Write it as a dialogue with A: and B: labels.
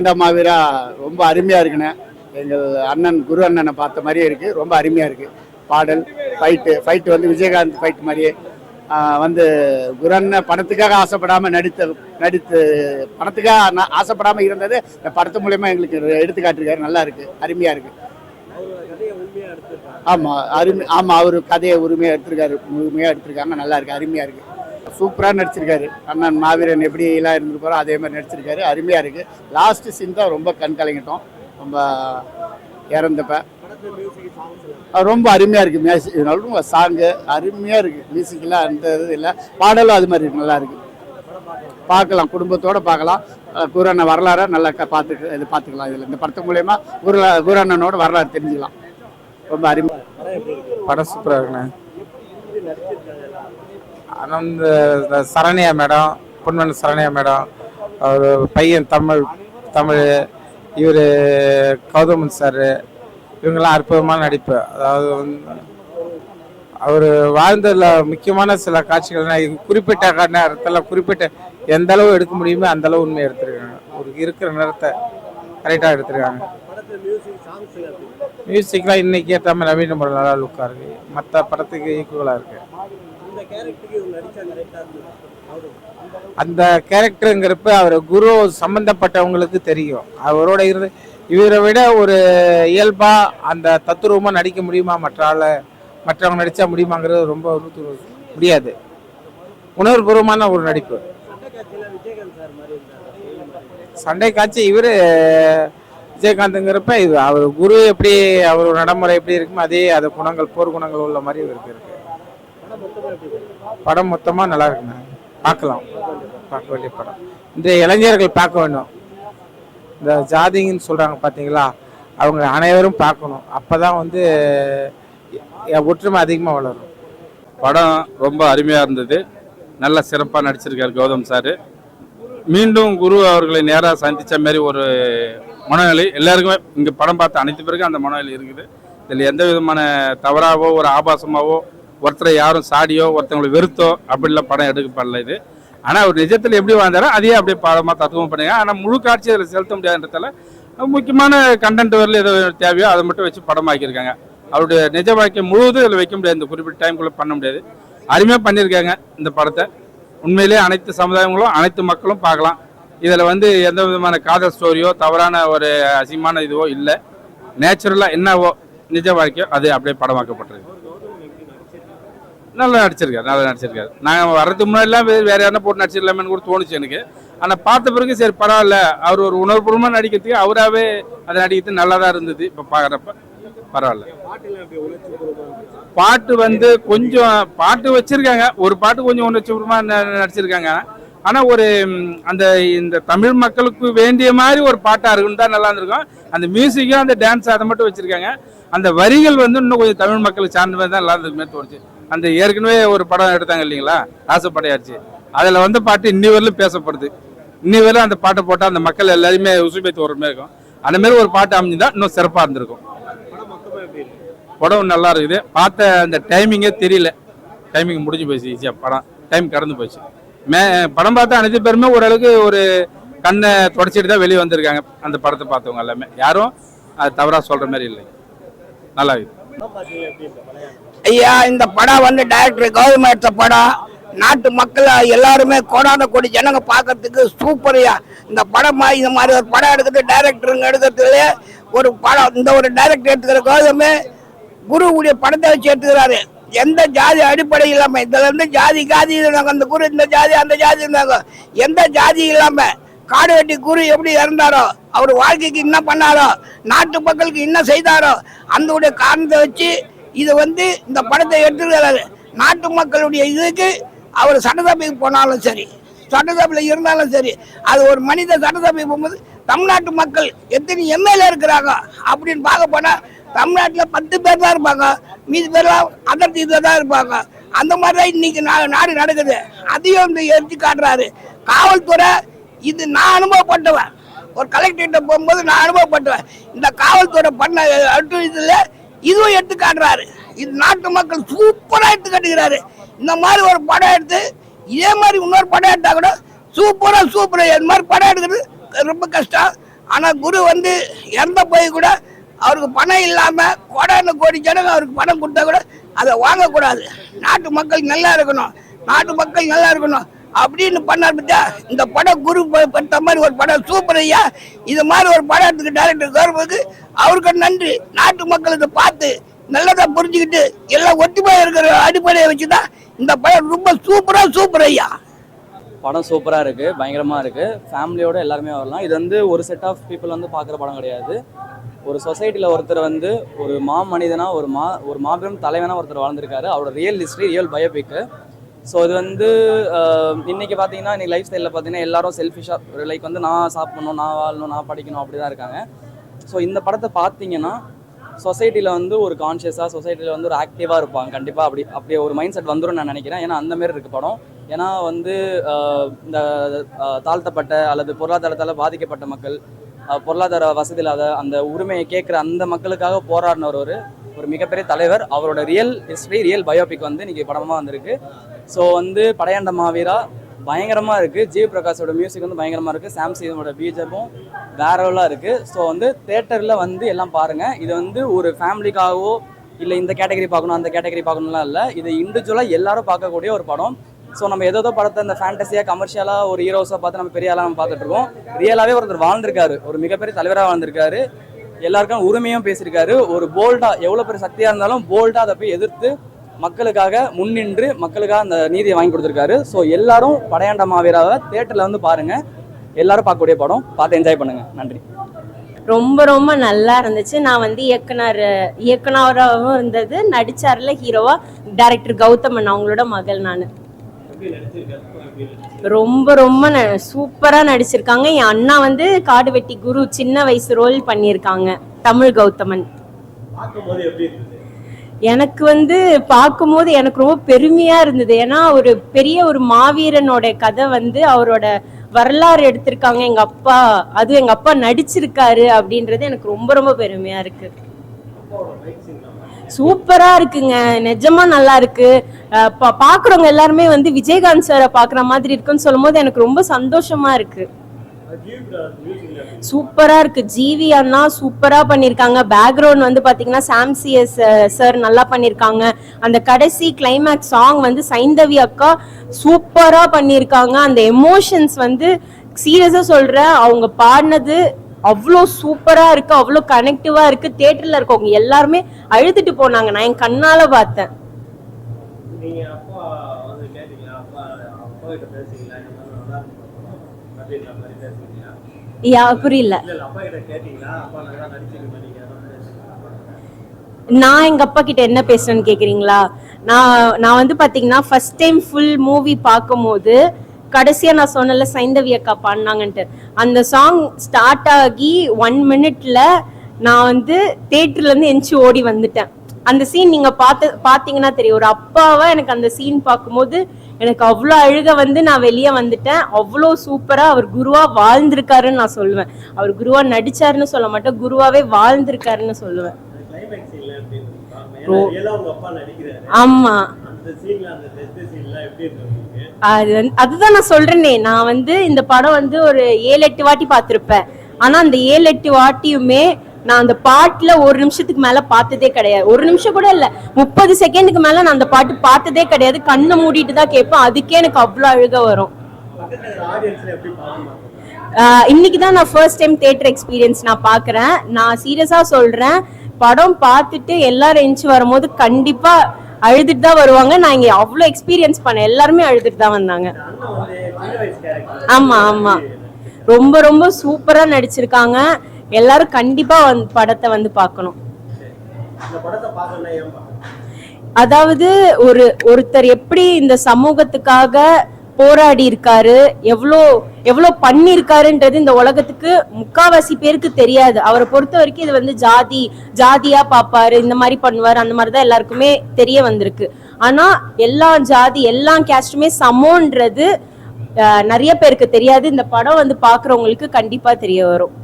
A: மாவீரா ரொம்ப அருமையாக இருக்குண்ணே. எங்கள் அண்ணன் குரு அண்ணனை பார்த்த மாதிரியே இருக்குது. ரொம்ப அருமையாக இருக்குது. பாடல் ஃபைட்டு வந்து விஜயகாந்த் ஃபைட் மாதிரியே வந்து குரு அண்ணன் பணத்துக்காக ஆசைப்படாமல் நடித்து பணத்துக்காக ஆசைப்படாமல் இருந்தது இந்த படத்து மூலயமா எங்களுக்கு எடுத்துக்காட்டிருக்காரு. நல்லா இருக்குது, அருமையாக இருக்குது. ஆமாம் அவர் கதையை முழுமையாக எடுத்திருக்காங்க. நல்லா இருக்குது, அருமையாக இருக்குது. சூப்பராக நடிச்சிருக்காரு. அண்ணன் மாவீரன் எப்படி எல்லாம் இருந்திருப்பாரோ அதே மாதிரி நடிச்சிருக்காரு. அருமையாக இருக்குது. லாஸ்ட் சீன் தான் ரொம்ப கண் கலங்கிட்டோம். ரொம்ப இறந்தப்ப ரொம்ப அருமையாக இருக்குது. மியூசிக் சாங்கு அருமையாக இருக்குது. மியூசிக்கெல்லாம் அந்த இது இல்லை, பாடலும் அது மாதிரி நல்லா இருக்குது. பார்க்கலாம், குடும்பத்தோடு பார்க்கலாம். குரு அண்ணன் வரலாறை நல்லா பார்த்துக்கலாம். இதில் இந்த படத்து மூலயமா குரு அண்ணனோட வரலாறு தெரிஞ்சுக்கலாம். ரொம்ப அருமை
B: படம். சூப்பராக இருக்குண்ணே. ஆனால் இந்த சரண்யா மேடம், பொன்மன் சரண்யா மேடம், அவர் பையன் தமிழ் இவர் கௌதமன் சார், இவங்கெல்லாம் அற்புதமான நடிப்பு. அதாவது அவர் வாழ்ந்ததில் முக்கியமான சில காட்சிகள் குறிப்பிட்ட நேரத்தில் குறிப்பிட்ட எந்த அளவு எடுக்க முடியுமோ அந்த அளவு உண்மையை எடுத்திருக்காங்க. ஒரு இருக்கிற நேரத்தை கரெக்டாக எடுத்திருக்காங்க. மியூசிக்லாம் இன்னைக்கு ஏற்ற மாதிரி நவீன முறை நல்லா லுக்காக இருக்கு. மற்ற படத்துக்கு ஈக்குவலாக இருக்கு. அந்த கேரக்டருங்கிறப்ப அவர் குரு சம்பந்தப்பட்டவங்களுக்கு தெரியும். அவரோட இருந்து இவரை விட ஒரு இயல்பா அந்த தத்துரூபமா நடிக்க முடியுமா, மற்றவங்க நடிச்சா முடியுமாங்கிறது ரொம்ப முடியாது. உணர்வுபூர்வமான ஒரு நடிப்பு. சண்டை காட்சி இவரு விஜயகாந்த்ங்கிறப்ப இது அவர் குரு எப்படி அவர் நடைமுறை எப்படி இருக்குமோ அதே அது குணங்கள், போர் குணங்கள் உள்ள மாதிரி இருக்கு. படம் மொத்தமா நல்லா இருக்குண்ணா. பார்க்கலாம், பார்க்க வேண்டிய படம். இந்த இளைஞர்கள் பார்க்க வேண்டும். இந்த ஜாதிங்கன்னு சொல்றாங்க பார்த்தீங்களா, அவங்க அனைவரும் பார்க்கணும். அப்பதான் ஒற்றுமை அதிகமாக வளரும்.
C: படம் ரொம்ப அருமையாக இருந்தது. நல்ல சிறப்பாக நடிச்சிருக்காரு கௌதம் சார். மீண்டும் குரு அவர்களை நேராக சந்தித்த மாதிரி ஒரு மனநிலை எல்லாருக்குமே இங்கே படம் பார்த்த அனைத்து பேருக்கும் அந்த மனநிலை இருக்குது. இதில் எந்த விதமான தவறாவோ ஒரு ஆபாசமாவோ ஒருத்தரை யாரும் சாடியோ ஒருத்தவங்களை வெறுத்தோ அப்படிலாம் படம் எடுக்கப்படல இது. ஆனால் அவர் நிஜத்தில் எப்படி வாழ்ந்தாரோ அதையே அப்படியே படமாக தத்துவம் பண்ணுங்க. ஆனால் முழு காட்சி அதில் செலுத்த முடியாதுன்றதால முக்கியமான கண்டென்ட் வரல எது தேவையோ அதை மட்டும் வச்சு படமாக்கியிருக்காங்க. அவருடைய நிஜ வாழ்க்கை முழுவதும் இதில் வைக்க முடியாது, இந்த குறிப்பிட்ட டைம்குள்ளே பண்ண முடியாது. அருமையாக பண்ணியிருக்காங்க இந்த படத்தை. உண்மையிலே அனைத்து சமுதாயங்களும் அனைத்து மக்களும் பார்க்கலாம். இதில் எந்த விதமான காதல் ஸ்டோரியோ தவறான ஒரு அசிங்கமான இதுவோ இல்லை. நேச்சுரலாக என்னவோ நிஜ வாழ்க்கையோ அது அப்படியே படமாக்கப்பட்டிருக்கு. நல்லா நடிச்சிருக்காரு. நாங்கள் வர்றதுக்கு முன்னாடிலாம் வேறு யாரும் போட்டு நடிச்சிடலாமேன்னு கூட தோணுச்சு எனக்கு. ஆனால் பார்த்த பிறகு சரி பரவாயில்ல, அவர் ஒரு உணர்வுபூர்வமாக நடிக்கிறதுக்கு அவராகவே அதை நடிக்கிறது நல்லா தான் இருந்தது. இப்போ பார்க்குறப்ப பரவாயில்ல. பாட்டு கொஞ்சம் பாட்டு வச்சிருக்காங்க, ஒரு பாட்டு கொஞ்சம் உணர்ச்சிபூர்வமாக நடிச்சிருக்காங்க. ஆனால் இந்த தமிழ் மக்களுக்கு வேண்டிய மாதிரி ஒரு பாட்டாக இருக்குன்னு தான் நல்லா இருந்திருக்கும். அந்த மியூசிக்கும் அந்த டான்ஸ் அதை மட்டும் வச்சிருக்காங்க. அந்த வரிகள் இன்னும் கொஞ்சம் தமிழ் மக்களுக்கு சார்ந்த மாதிரி தான் நல்லா இருந்திருக்குமே தோணுச்சு. அந்த ஏற்கனவே ஒரு படம் எடுத்தாங்க இல்லைங்களா, ராசப்படையாச்சு, அதில் பாட்டு இன்னி வரலும் பேசப்படுது. இன்னி வரலும் அந்த பாட்டை போட்டால் அந்த மக்கள் எல்லாருமே உசுபேத்து வர மாதிரி இருக்கும். அந்த மாதிரி ஒரு பாட்டு அமைஞ்சுதான் இன்னும் சிறப்பாக இருந்திருக்கும். படம் நல்லா இருக்குது. பார்த்த அந்த டைமிங்கே தெரியல. டைமிங் முடிஞ்சு போயிடுச்சு, ஈஸியாக படம் டைம் கடந்து போயிடுச்சு. படம் பார்த்தா அனைத்து பேருமே ஓரளவுக்கு ஒரு கண்ணை தொடச்சிட்டு தான் வெளியே வந்திருக்காங்க. அந்த படத்தை பார்த்தவங்க எல்லாமே யாரும் அது தவறாக சொல்கிற மாதிரி இல்லை. நல்லா இருக்குது.
D: ஐயா, இந்த படம் டைரக்டர் கௌதம் எடுத்த படம். நாட்டு மக்கள் எல்லாருமே கோடான கோடி ஜனங்க பார்க்கறதுக்கு சூப்பரையா. இந்த படமா இந்த மாதிரி ஒரு படம் எடுக்கிறது டைரக்டருங்க எடுக்கிறதுல ஒரு படம். இந்த ஒரு டைரக்டர் எடுத்துக்கிற கௌதமே குருவுடைய படத்தை வச்சு எடுத்துக்கிறாரு. எந்த ஜாதி அடிப்படை இல்லாம, இதுல இருந்து ஜாதி இருந்தாங்க. அந்த குரு இந்த ஜாதி அந்த ஜாதி இருந்தாங்க. எந்த ஜாதி இல்லாம காடு வெட்டி குரு எப்படி இறந்தாரோ, அவர் வாழ்க்கைக்கு என்ன பண்ணாரோ, நாட்டு மக்களுக்கு என்ன செய்தாரோ, அந்த காரணத்தை வச்சு இது இந்த படத்தை எடுத்துக்கிறாரு. நாட்டு மக்களுடைய இதுக்கு அவர் சட்டசபைக்கு போனாலும் சரி, சட்டசபையில் இருந்தாலும் சரி, அது ஒரு மனித சட்டசபைக்கு போகும்போது தமிழ்நாட்டு மக்கள் எத்தனை எம்எல்ஏ இருக்கிறாங்க அப்படின்னு பார்க்க போனா தமிழ்நாட்டில் 10 பேர் தான் இருப்பாங்க. மீதி பேர்லாம் அதற்கு இதில் தான் இருப்பாங்க. அந்த மாதிரி தான் இன்னைக்கு நாடு நடக்குது. அதையும் எடுத்து காட்டுறாரு. காவல்துறை இது நான் அனுபவப்பட்டவன். ஒரு கலெக்டர்கிட்ட போகும்போது நான் அனுபவப்பட்டவன். இந்த காவல்துறை பண்ண இதில் இதுவும் எடுத்து காட்டுறாரு. இது நாட்டு மக்கள் சூப்பராக எடுத்து காட்டுகிறாரு. இந்த மாதிரி ஒரு படம் எடுத்து இதே மாதிரி இன்னொரு படம் எடுத்தா கூட சூப்பரா இது மாதிரி படம் எடுக்கிறது ரொம்ப கஷ்டம். ஆனால் குரு வந்து இறந்த போய் கூட அவருக்கு பணம் இல்லாமல் கோடான கோடி ஜனங்க அவருக்கு பணம் கொடுத்தா கூட அதை வாங்கக்கூடாது. நாட்டு மக்கள் நல்லா இருக்கணும், நாட்டு மக்கள் நல்லா இருக்கணும் அப்படின்னு பண்ணார். பத்தியா இந்த படம் குரு படுத்த மாதிரி ஒரு படம் சூப்பர் ஐயா. இது மாதிரி ஒரு படத்துக்கு டைரக்டர் கௌரவுக்கு அவருக்கு நன்றி. நாட்டு மக்கள் இதை பார்த்து நல்லதா புரிஞ்சுக்கிட்டு எல்லாம் ஒற்றுமையாக இருக்கிற அடிப்படையை வச்சுதான் இந்த படம் ரொம்ப சூப்பர் ஐயா.
E: படம் சூப்பராக இருக்குது, பயங்கரமாக இருக்குது. ஃபேமிலியோடு எல்லாருமே வரலாம். இது வந்து ஒரு செட் ஆஃப் பீப்புள் வந்து பார்க்குற படம் கிடையாது. ஒரு சொசைட்டியில் ஒருத்தர் வந்து ஒரு மனிதனாக ஒரு மாபெரும் தலைவனாக ஒருத்தர் வாழ்ந்திருக்காரு. அவரோட ரியல் ஹிஸ்ட்ரி, ரியல் பயோபிக்கு. ஸோ இது வந்து இன்றைக்கி பார்த்தீங்கன்னா இன்றைக்கி லைஃப் ஸ்டைலில் பார்த்தீங்கன்னா எல்லாரும் செல்ஃபிஷாக லைக் வந்து நான் சாப்பிடணும், நான் வாழணும், நான் படிக்கணும் அப்படி தான் இருக்காங்க. ஸோ இந்த படத்தை பார்த்தீங்கன்னா சொசைட்டியில் வந்து ஒரு கான்ஷியஸாக, சொசைட்டியில் வந்து ஒரு ஆக்டிவாக இருப்பாங்க. கண்டிப்பாக அப்படி ஒரு மைண்ட் செட் வந்துடும் நான் நினைக்கிறேன். ஏன்னா அந்தமாரி இருக்குது படம். ஏன்னா வந்து இந்த தாழ்த்தப்பட்ட அல்லது பொருளாதாரத்தால் பாதிக்கப்பட்ட மக்கள், பொருளாதார வசதி இல்லாத அந்த உரிமையை கேட்குற அந்த மக்களுக்காக போராடினவர் ஒரு மிகப்பெரிய தலைவர். அவரோட ரியல் ஹிஸ்ட்ரி, ரியல் பயோபிக் வந்து இன்றைக்கி படமாக வந்திருக்கு. ஸோ வந்து படையாண்ட மாவீரா பயங்கரமாக இருக்குது. ஜிவி பிரகாஷோட மியூசிக் வந்து பயங்கரமாக இருக்குது. சாம்சியோட பீஜமும் வேறவெல்லாம் இருக்குது. ஸோ வந்து தேட்டரில் வந்து எல்லாம் பாருங்கள். இது வந்து ஒரு ஃபேமிலிக்காகவோ இல்லை இந்த கேட்டகரி பார்க்கணும் அந்த கேட்டகரி பார்க்கணும்லாம் இல்லை. இது இண்டிவிஜுவலாக எல்லாரும் பார்க்கக்கூடிய ஒரு படம். ஸோ நம்ம ஏதோ படத்தை இந்த ஃபேண்டஸியாக கமர்ஷியலாக ஒரு ஹீரோஸை பார்த்து நம்ம பெரிய ஆளாக நம்ம பார்த்துட்டு இருக்கோம். ரியலாகவே ஒருத்தர் வாழ்ந்திருக்காரு, ஒரு மிகப்பெரிய தலைவராக வாழ்ந்திருக்காரு. எல்லாருக்கும் உரிமையும் பேசியிருக்காரு. ஒரு போல்டாக எவ்வளோ பெரிய சக்தியாக இருந்தாலும் போல்டாக அதை போய் எதிர்த்து மக்களுக்காக முன்னின்று மக்களுக்காக அந்த நீதியை வாங்கி கொடுத்துருக்காரு. ஸோ எல்லாரும் படையாண்ட மாவீராவை தேட்டரில் வந்து பாருங்கள். எல்லாரும் பார்க்கக்கூடிய படம், பார்த்து என்ஜாய் பண்ணுங்கள். நன்றி.
F: ரொம்ப ரொம்ப நல்லா இருந்துச்சு. நான் வந்து இயக்குனராகவும் இருந்தது, நடிச்சார்ல ஹீரோவா டைரக்டர் கௌதமன் அவங்களோட மகள். நான் ரொம்ப ரொம்ப சூப்பரா நடிச்சிருக்காங்க. என் அண்ணா வந்து காடு வெட்டி குரு சின்ன வயசு ரோல் பண்ணியிருக்காங்க. தமிழ் கௌதமன். எனக்கு வந்து பார்க்கும்போது எனக்கு ரொம்ப பெருமையா இருந்தது. ஏன்னா ஒரு பெரிய ஒரு மாவீரனோட கதை வந்து அவரோட வரலாறு எடுத்திருக்காங்க. எங்க அப்பா நடிச்சிருக்காரு அப்படின்றது எனக்கு ரொம்ப ரொம்ப பெருமையா இருக்கு. சூப்பரா இருக்குங்க, நிஜமா நல்லா இருக்கு. பாக்குறவங்க எல்லாருமே வந்து விஜயகாந்த் சாரை பாக்குற மாதிரி இருக்குன்னு சொல்லும் போது எனக்கு ரொம்ப சந்தோஷமா இருக்கு. சூப்பரா இருக்கு. ஜிவி அண்ணா சூப்பரா பண்ணிருக்காங்க. பேக்ரவுண்ட் வந்து பாத்தீங்கன்னா சாம்சிஎஸ் சார் நல்லா பண்ணிருக்காங்க. அந்த கடைசி கிளைமேக்ஸ் சாங் வந்து சைந்தவி அக்கா சூப்பரா பண்ணிருக்காங்க. அந்த எமோஷன்ஸ் வந்து சீரியஸா சொல்றேன், அவங்க பாடினது அவ்வளோ சூப்பரா இருக்கு, அவ்வளோ கனெக்டிவா இருக்கு. தியேட்டர்ல இருக்கவங்க எல்லாருமே அழுதுட்டு போனாங்க. நான் என் கண்ணால பார்த்தேன். புரியல. நான் எங்க அப்பா கிட்ட என்ன பேசுறேன்னு கேக்குறீங்களா? நான் வந்து பாத்தீங்கன்னா ஃபர்ஸ்ட் டைம் ஃபுல் மூவி பார்க்கும் போது கடைசியா நான் சொன்னல சைந்தவி அக்கா பாடினாங்கன்ட்டு, அந்த சாங் ஸ்டார்ட் ஆகி 1 மினிட்ல நான் வந்து தியேட்டர்ல இருந்து எந்திச்சு ஓடி வந்துட்டேன். அந்த சீன் நீங்க பாத்தீங்கன்னா தெரியும். ஒரு அப்பாவா எனக்கு அந்த சீன் பார்க்கும்போது எனக்கு அவ்வளோ அழுக வந்து நான் வெளியே வந்துட்டேன். அவ்வளோ சூப்பரா அவர் குருவா வாழ்ந்திருக்காருன்னு நான் சொல்லுவேன். அவர் குருவா நடிச்சாருன்னு சொல்ல மாட்டேன், குருவாவே வாழ்ந்திருக்காருன்னு சொல்லுவேன். ஆமா, அதுதான் நான் சொல்றேனே. நான் வந்து இந்த படம் வந்து ஒரு 7-8 வாட்டி பார்த்திருப்பேன். ஆனா அந்த 7-8 வாட்டியுமே நான் அந்த பாட்டுல 1 நிமிஷத்துக்கு மேல பார்த்ததே கிடையாது. 1 நிமிஷம் கூட இல்ல, 30 செகண்டுக்கு மேல நான் அந்த பாட்டு பார்த்ததே கிடையாது. கண்ணை மூடிட்டு தான் கேட்பேன். அதுக்கே எனக்கு அவ்வளவு அழுக வரும். இன்னைக்குதான் நான் ஃபர்ஸ்ட் டைம் தியேட்டர் எக்ஸ்பீரியன்ஸ் நான் பாக்குறேன். நான் சீரியஸா சொல்றேன், படம் பார்த்துட்டு எல்லாரும் எந்திச்சு வரும்போது கண்டிப்பா அழுதுட்டு தான் வருவாங்க. நான் இங்க அவ்வளவு எக்ஸ்பீரியன்ஸ் பண்ணேன். எல்லாருமே அழுதுட்டு தான் வந்தாங்க. ஆமா ஆமா, ரொம்ப ரொம்ப சூப்பரா நடிச்சிருக்காங்க. எல்லாரும் கண்டிப்பா படத்தை வந்து பார்க்கணும். அதாவது ஒருத்தர் எப்படி இந்த சமூகத்துக்காக போராடி இருக்காரு, எவ்வளோ பண்ணிருக்காருன்றது இந்த உலகத்துக்கு முக்காவாசி பேருக்கு தெரியாது. அவரை பொறுத்த வரைக்கும் இது வந்து ஜாதியா பாப்பாரு, இந்த மாதிரி பண்ணுவாரு, அந்த மாதிரிதான் எல்லாருக்குமே தெரிய வந்திருக்கு. ஆனா எல்லா ஜாதி எல்லா கேஸ்டுமே சமோன்றது நிறைய பேருக்கு தெரியாது. இந்த படம் வந்து பாக்குறவங்களுக்கு கண்டிப்பா தெரிய வரும்.